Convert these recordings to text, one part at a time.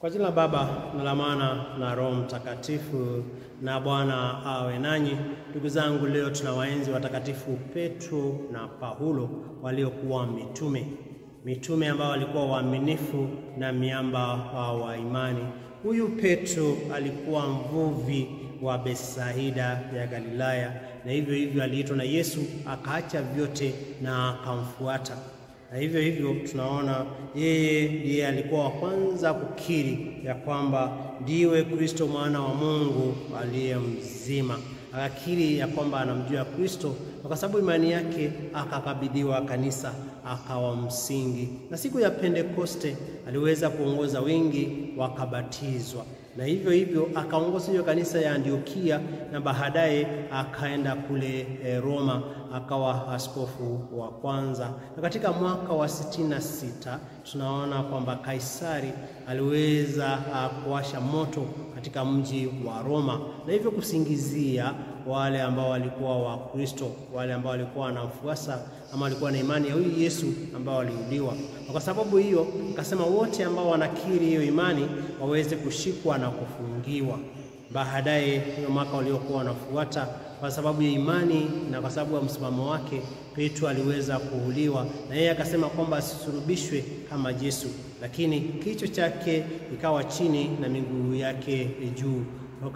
Kwa jina la Baba na la Mwana na Roho Mtakatifu, na Bwana awe nanyi. Ndugu zangu, leo tunawaenzi watakatifu Petro na Paulo waliokuwa mitume ambao walikuwa waaminifu na miamba wa imani. Huyu Petro alikuwa mvuvi wa Betsaida ya Galilaya, na hivyo aliitwa na Yesu, akaacha vyote na akamfuata. Na hivyo tunaona yeye alikuwa wa kwanza kukiri ya kwamba ndiwe Kristo mwana wa Mungu aliye mzima. Akakiri ya kwamba anamjua Kristo, kwa sababu imani yake akakabidhiwa kanisa, akawa msingi. Na siku ya Pentekoste aliweza kuongoza wengi wakabatizwa. Na hivyo akaongoza hiyo kanisa ya Antiokia, na baadaye akaenda kule Roma, akawa askofu wa kwanza. Na katika mwaka wa 66 tunaona kwamba Kaisari aliweza kuwasha moto katika mji wa Roma, na hivyo kusingizia wale ambao walikuwa wa Kristo, wale ambao walikuwa wanamfuasa ama walikuwa na imani ya huyu Yesu ambao waliuliwa. Kwa sababu hiyo akasema wote ambao wanakiri hiyo imani waweze kushikwa na kufungiwa. Baadaye hiyo mwaka waliokuwa wanafuata, kwa sababu ya imani na kwa sababu ya msimamo wake, Petro aliweza kuuliwa, na yeye akasema kwamba asisulubishwe kama Yesu, lakini kichwa chake ikawa chini na miguu yake juu.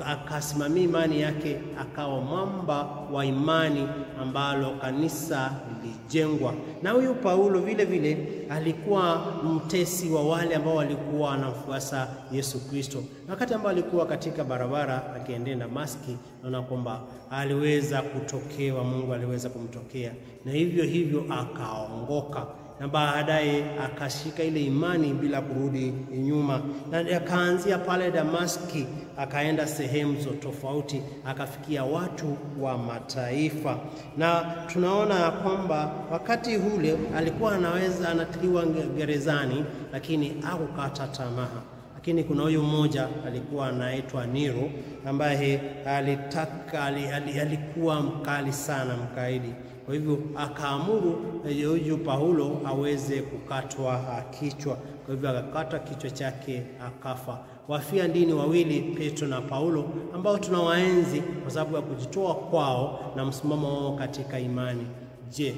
Akasimamia imani yake, akawa mwamba wa imani ambalo kanisa lilijengwa. Na huyu Paulo vile alikuwa mtesi wa wale ambao walikuwa wanamfuasa Yesu Kristo. Wakati ambao alikuwa katika barabara akiendea Damaski, naona kwamba aliweza kutokewa, Mungu aliweza kumtokea, na hivyo akaongoka, na baadaye akashika ile imani bila kurudi nyuma, na akaanzia pale Damaski akaenda sehemu tofauti, akafikia watu wa mataifa. Na tunaona kwamba wakati ule alikuwa anatiliwa gerezani, lakini hakukata tamaa. Lakini kuna huyu mmoja alikuwa anaitwa Nero, ambaye alikuwa mkali sana, mkaidi. Kwa hivyo akaamuru huyu Paulo aweze kukatwa kichwa. Kwa hivyo akakata kichwa chake, akafa. Wafia ndini wawili, Petro na Paulo, ambao tunawaenzi kwa sababu ya kujitoa kwao na msimamo wao katika imani. Je,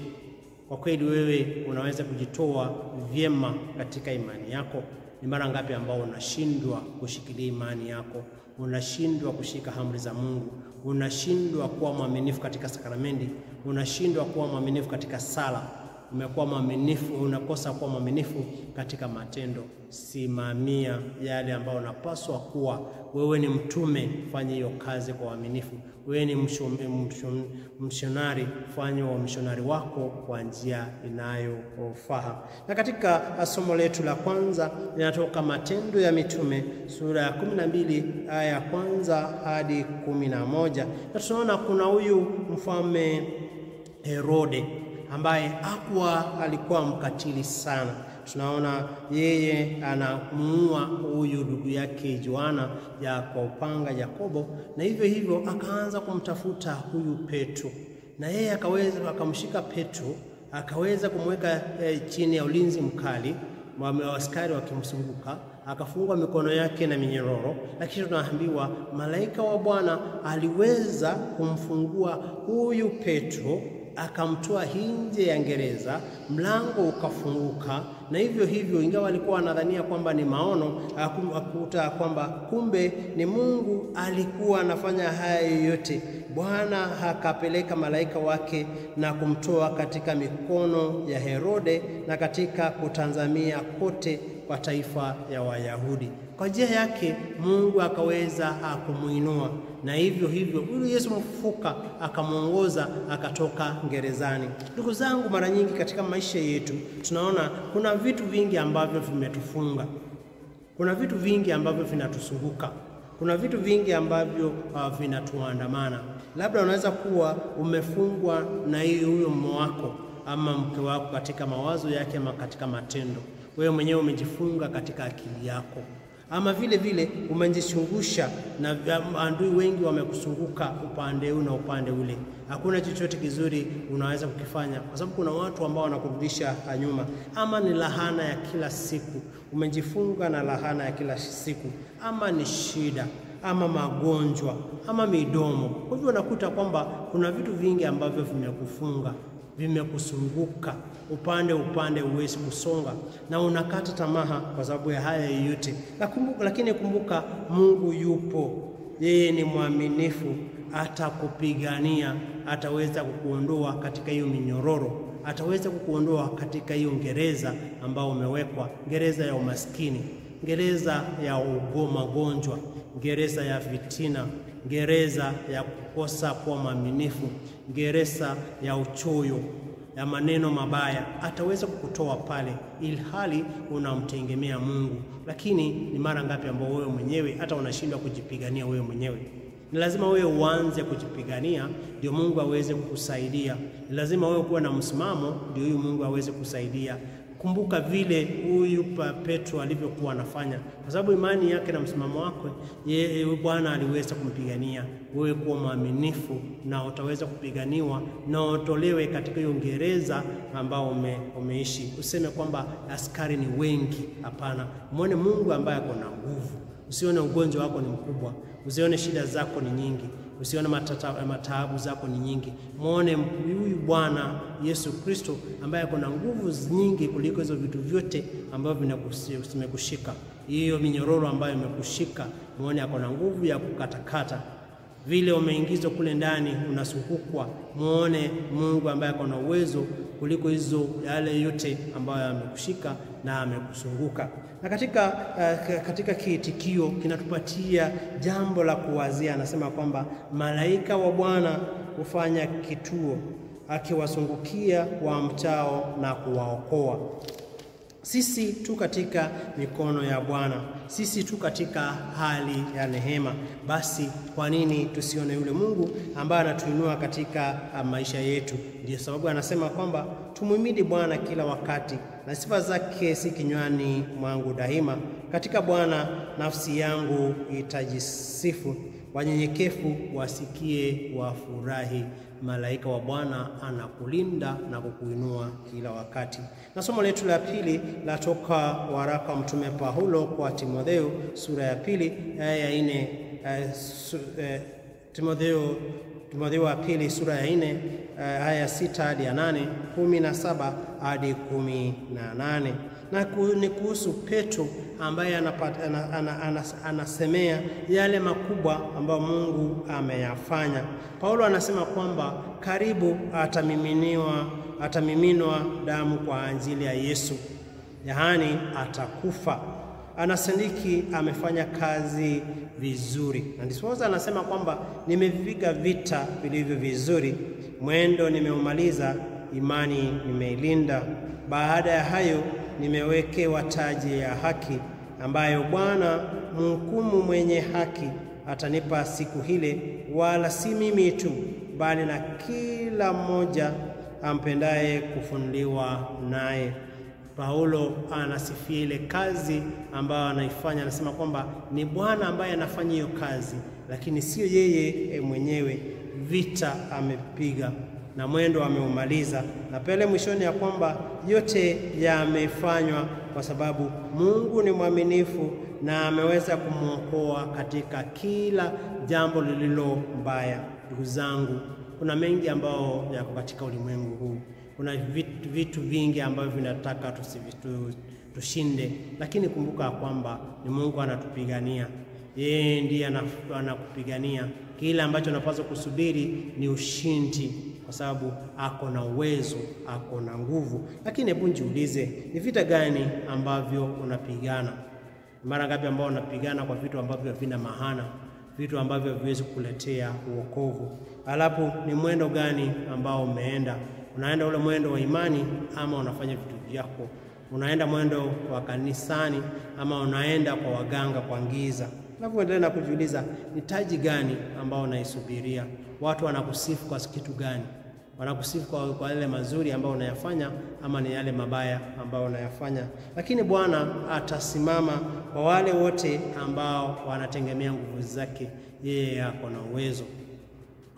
kwa kweli wewe unaweza kujitoa vyema katika imani yako? Ni mara ngapi ambao unashindwa kushikilia imani yako? Unashindwa kushika amri za Mungu, unashindwa kuwa mwaminifu katika sakramenti, unashindwa kuwa mwaminifu katika sala, umekuwa mwaminifu, unakosa kuwa mwaminifu katika matendo. Simamia yale ambayo unapaswa kuwa. Wewe ni mtume, fanya hiyo kazi kwa uaminifu. Wewe ni mshonari, fanya umishonari wako kwa njia inayofaa. Na katika somo letu la kwanza linatoka Matendo ya Mitume sura ya 12 aya ya kwanza hadi 11. Na tunaona kuna huyu mfalme Herode ambaye alikuwa mkatili sana. Tunaona yeye anamuua huyu ndugu yake Yohana kwa upanga Yakobo, na hivyo akaanza kumtafuta huyu Petro, na yeye akamshika Petro, akaweza kumweka chini ya ulinzi mkali, askari wakimzunguka, akafungwa mikono yake na minyororo. Lakini tunaambiwa malaika wa Bwana aliweza kumfungua huyu Petro, akamtoa nje ya gereza, mlango ukafunguka. Na hivyo ingawa alikuwa anadhania kwamba ni maono, akuta kwamba kumbe ni Mungu alikuwa anafanya haya yote. Bwana akapeleka malaika wake na kumtoa katika mikono ya Herode na katika kutazamia kote kwa taifa ya Wayahudi. Kwa njia yake Mungu akaweza kumuinua, na hivyo huyu Yesu mfufuka akamuongoza akatoka gerezani. Ndugu zangu, mara nyingi katika maisha yetu tunaona kuna vitu vingi ambavyo vimetufunga, kuna vitu vingi ambavyo vinatusunguka, kuna vitu vingi ambavyo vinatuandamana. Labda unaweza kuwa umefungwa na huyo mume wako ama mke wako katika mawazo yake ama katika matendo. Wewe mwenyewe umejifunga katika akili yako. Ama vile vile umejishungusha na adui wengi wamekusunguka upande huu na upande ule. Hakuna chochote kizuri unaweza kukifanya kwa sababu kuna watu ambao wanakurudisha nyuma. Ama ni lahana ya kila siku, umejifunga na lahana ya kila siku, ama ni shida, ama magonjwa, ama midomo. Kwa hivyo unakuta kwamba kuna vitu vingi ambavyo vimekufunga, vimekusunguka upande uwezi kusonga na unakata tamaa kwa sababu ya haya yote. Lakini kumbuka Mungu yupo, yeye ni mwaminifu, atakupigania, ataweza kukuondoa katika hiyo minyororo, ataweza kukuondoa katika hiyo gereza ambao umewekwa, gereza ya umaskini, gereza ya magonjwa, gereza ya fitina, gereza ya kukosa kuwa mwaminifu, gereza ya uchoyo, ya maneno mabaya. Ataweza kukutoa pale ilhali unamtegemea Mungu. Lakini ni mara ngapi ambao wewe mwenyewe hata unashindwa kujipigania wewe mwenyewe? Ni lazima wewe uanze kujipigania ndio Mungu aweze kukusaidia. Ni lazima wewe kuwa na msimamo ndio huyu Mungu aweze kusaidia. Kumbuka vile huyu Petro alivyokuwa anafanya, kwa sababu imani yake na msimamo wake, yeye Bwana aliweza kumpigania. Wewe kuwa mwaminifu na utaweza kupiganiwa na utolewe katika hiyo gereza ambao umeishi. Useme kwamba askari ni wengi, hapana. Muone Mungu ambaye ako na nguvu. Usione ugonjwa wako ni mkubwa, usione shida zako ni nyingi, usione mataabu zako ni nyingi. Muone huyu Bwana Yesu Kristo ambaye ako na nguvu nyingi kuliko hizo vitu vyote ambavyo vimekushika. Hiyo minyororo ambayo imekushika, muone ako na nguvu ya kukatakata. Vile umeingizwa kule ndani unasukukwa, muone Mungu ambaye ako na uwezo kuliko hizo yale yote ambayo amekushika na amekusunguka. Na katika kiitikio kinatupatia jambo la kuwazia. Anasema kwamba malaika wa Bwana hufanya kituo akiwasungukia wamchao na kuwaokoa. Sisi tu katika mikono ya Bwana, sisi tu katika hali ya neema. Basi kwa nini tusione yule Mungu ambaye anatuinua katika maisha yetu? Ndio sababu anasema kwamba tumhimidi Bwana kila wakati na sifa zake si kinywani mwangu daima. Katika Bwana nafsi yangu itajisifu, wanyenyekevu wasikie wafurahi. Malaika wa Bwana anakulinda na kukuinua kila wakati. Na somo letu la pili latoka waraka wa Mtume Paulo kwa Timotheo sura ya 2 aya ya 4. Timotheo wa pili sura ya 4 aya ya 6 hadi ya 8, 17 hadi 18. Na ni kuhusu Petro ambaye anasemea yale makubwa ambayo Mungu ameyafanya. Paulo anasema kwamba karibu atamiminwa damu kwa ajili ya Yesu, yaani atakufa. Anasindiki amefanya kazi vizuri. Na ndipo anasema kwamba nimevipiga vita vilivyo vizuri, mwendo nimeumaliza, imani nimeilinda. Baada ya hayo nimewekewa taji ya haki, ambayo Bwana mhukumu mwenye haki atanipa siku hile, wala si mimi tu, bali na kila mmoja ampendaye kufunuliwa naye. Paulo anasifia ile kazi ambayo anaifanya. Anasema kwamba ni Bwana ambaye anafanya hiyo kazi, lakini sio yeye mwenyewe. Vita amepiga na mwendo ameumaliza, na pale mwishoni ya kwamba yote yamefanywa kwa sababu Mungu ni mwaminifu na ameweza kumuokoa katika kila jambo lililo mbaya. Ndugu zangu, kuna mengi ambao yako katika ulimwengu huu. Kuna vitu vingi ambavyo vinataka tushinde, lakini kumbuka kwamba ni Mungu anatupigania. Yeye ndiye anakupigania. Kila ambacho unapaswa kusubiri ni ushindi, kwa sababu ako na uwezo, ako na nguvu. Lakini hebu jiulize, ni vita gani ambavyo unapigana? Mara ngapi ambao unapigana kwa vitu ambavyo havina maana, vitu ambavyo haviwezi kukuletea uokovu? Alafu ni mwendo gani ambao umeenda? Unaenda ule mwendo wa imani ama unafanya vitu vyako? Unaenda mwendo wa kanisani ama unaenda kwa waganga, kwa giza? Alafu endelea na kujiuliza, ni taji gani ambao unaisubiria? Watu wanakusifu kwa kitu gani? wanakusifu kwa yale mazuri ambayo unayafanya ama ni yale mabaya ambayo unayafanya. Lakini Bwana atasimama kwa wale wote ambao wanategemea nguvu zake. Yeye ako na uwezo.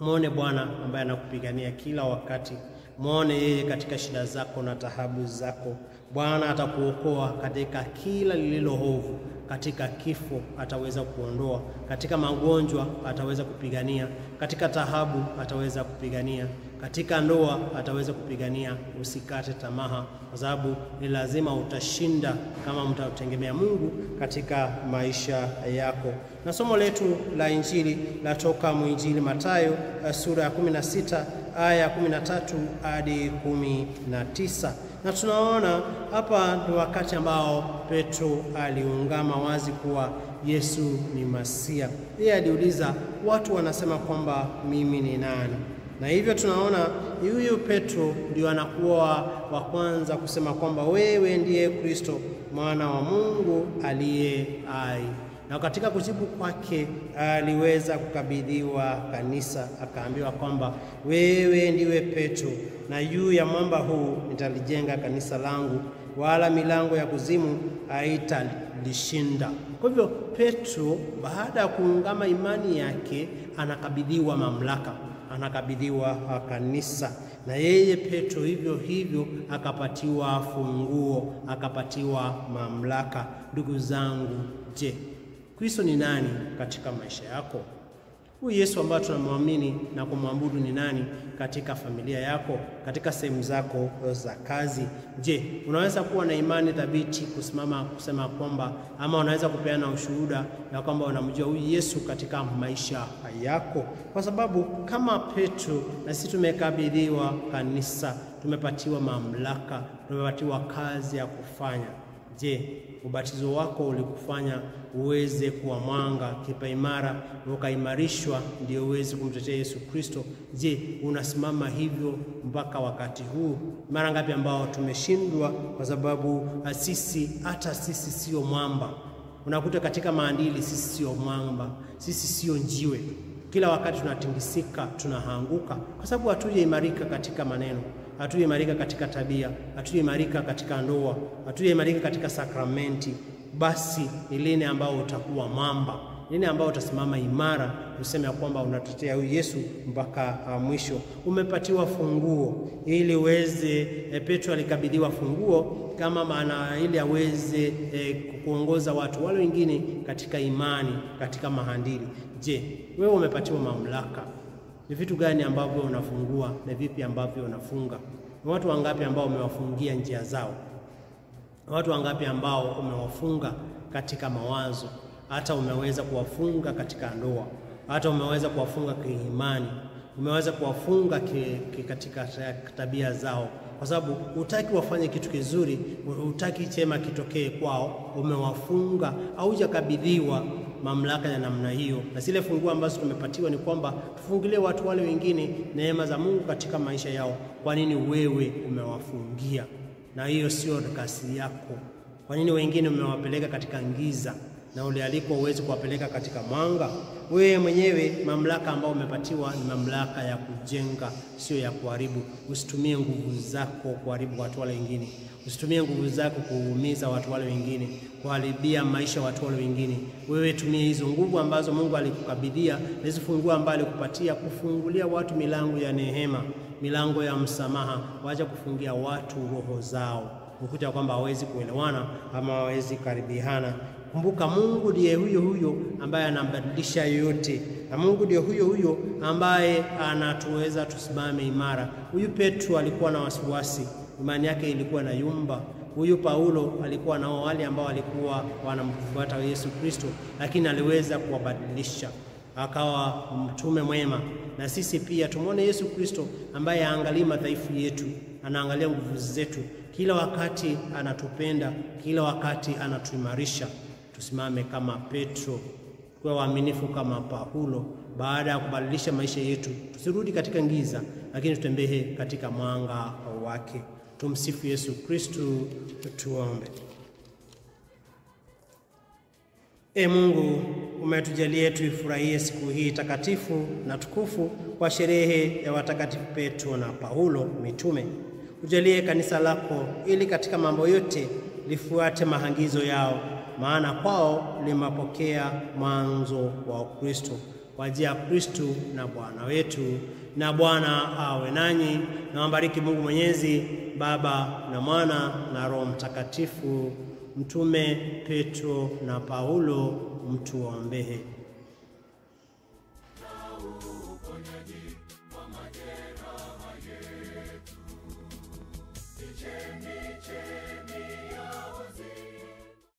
Muone Bwana ambaye anakupigania kila wakati. Muone yeye katika shida zako na taabu zako. Bwana atakuokoa katika kila lililo ovu. Katika kifo ataweza kuondoa, katika magonjwa ataweza kupigania, katika taabu ataweza kupigania, katika ndoa ataweza kupigania. Usikate tamaa, kwa sababu ni lazima utashinda kama mtategemea Mungu katika maisha yako. Na somo letu la Injili latoka mwinjili Mathayo sura ya 16 aya 13 hadi 19. Na tunaona hapa ni wakati ambao Petro aliungama wazi kuwa Yesu ni Masia. Yeye aliuliza, watu wanasema kwamba mimi ni nani? Na hivyo tunaona huyu Petro ndio anakuwa wa kwanza kusema kwamba wewe ndiye Kristo, mwana wa Mungu aliye hai. Na katika kujibu kwake aliweza kukabidhiwa kanisa, akaambiwa kwamba wewe ndiwe Petro, na juu ya mwamba huu nitalijenga kanisa langu, wala milango ya kuzimu haitalishinda. Kwa hivyo Petro baada ya kuungama imani yake anakabidhiwa mamlaka, anakabidhiwa kanisa. Na yeye Petro hivyo hivyo akapatiwa funguo, akapatiwa mamlaka. Ndugu zangu, je, Kristo ni nani katika maisha yako? Huyu Yesu ambaye tunamwamini na kumwabudu ni nani katika familia yako, katika sehemu zako za kazi? Je, unaweza kuwa na imani thabiti kusimama kusema kwamba, ama unaweza kupeana ushuhuda ya kwamba unamjua huyu Yesu katika maisha yako? Kwa sababu kama Petro na sisi tumekabidhiwa kanisa, tumepatiwa mamlaka, tumepatiwa kazi ya kufanya. Je, ubatizo wako ulikufanya uweze kuwa mwanga, kipa imara, ukaimarishwa ndio uweze kumtetea Yesu Kristo? Je, unasimama hivyo mpaka wakati huu? Mara ngapi ambao tumeshindwa kwa sababu hata sisi sio mwamba. Unakuta katika maadili sisi sio mwamba, sisi sio njiwe. Kila wakati tunatingisika, tunahanguka kwa sababu hatujaimarika katika maneno, hatujaimarika katika tabia, hatujaimarika katika ndoa, hatujaimarika katika sakramenti. Basi ni lini ambao utakuwa mwamba? Lini ambao utasimama imara useme kwamba unatetea huyu Yesu mpaka mwisho? Umepatiwa funguo ili uweze, Petro alikabidhiwa funguo kama maana ili aweze kuongoza watu wale wengine katika imani, katika maadili. Je, wewe umepatiwa mamlaka? Ni vitu gani ambavyo unafungua na vipi ambavyo unafunga? Ni watu wangapi ambao umewafungia njia zao? Watu wangapi ambao umewafunga katika mawazo? Hata umeweza kuwafunga katika ndoa, hata umeweza kuwafunga kiimani, umeweza kuwafunga katika tabia zao, kwa sababu hutaki wafanye kitu kizuri, hutaki chema kitokee kwao. Umewafunga, haujakabidhiwa mamlaka ya namna hiyo. Na zile funguo ambazo tumepatiwa ni kwamba tufungilie watu wale wengine neema za Mungu katika maisha yao. Kwa nini wewe umewafungia? Na hiyo sio kasi yako. Kwa nini wengine umewapeleka katika giza na ulialikwa uweze kuwapeleka katika mwanga? Wewe mwenyewe mamlaka ambayo umepatiwa ni mamlaka ya kujenga, sio ya kuharibu. Usitumie nguvu zako kuharibu watu wale wengine. Usitumie nguvu zako kuumiza watu wale wengine, kuharibia maisha watu wale wengine. Wewe tumie hizo nguvu ambazo Mungu alikukabidhia, hizo funguo ambazo alikupatia kufungulia watu milango ya neema, milango ya msamaha. Wacha kufungia watu roho zao, ukuta kwamba hawezi kuelewana ama hawezi karibiana. Kumbuka Mungu ndiye huyo huyo ambaye anabadilisha yote, na Mungu ndiye huyo huyo ambaye anatuweza tusimame imara. Huyu Petro alikuwa na wasiwasi, imani yake ilikuwa na yumba. Huyu Paulo alikuwa na wale ambao walikuwa wanamfuata Yesu Kristo, lakini aliweza kuwabadilisha akawa mtume mwema. Na sisi pia tumuone Yesu Kristo ambaye aangalia madhaifu yetu, anaangalia nguvu zetu, kila wakati anatupenda, kila wakati anatuimarisha. Tusimame kama Petro, kwa waaminifu kama Paulo. Baada ya kubadilisha maisha yetu, tusirudi katika giza, lakini tutembee katika mwanga wake. Tumsifu Yesu Kristo. Tuombe. Mungu, umetujalia tuifurahie siku hii takatifu na tukufu kwa sherehe ya watakatifu Petro na Paulo mitume. Ujalie kanisa lako ili katika mambo yote lifuate maagizo yao, maana kwao limapokea mwanzo wa Kristo. Kwa njia ya Kristo na Bwana wetu. Na Bwana awe nanyi, na wabariki Mungu Mwenyezi, Baba na Mwana na Roho Mtakatifu. Mtume Petro na Paulo mtuombee.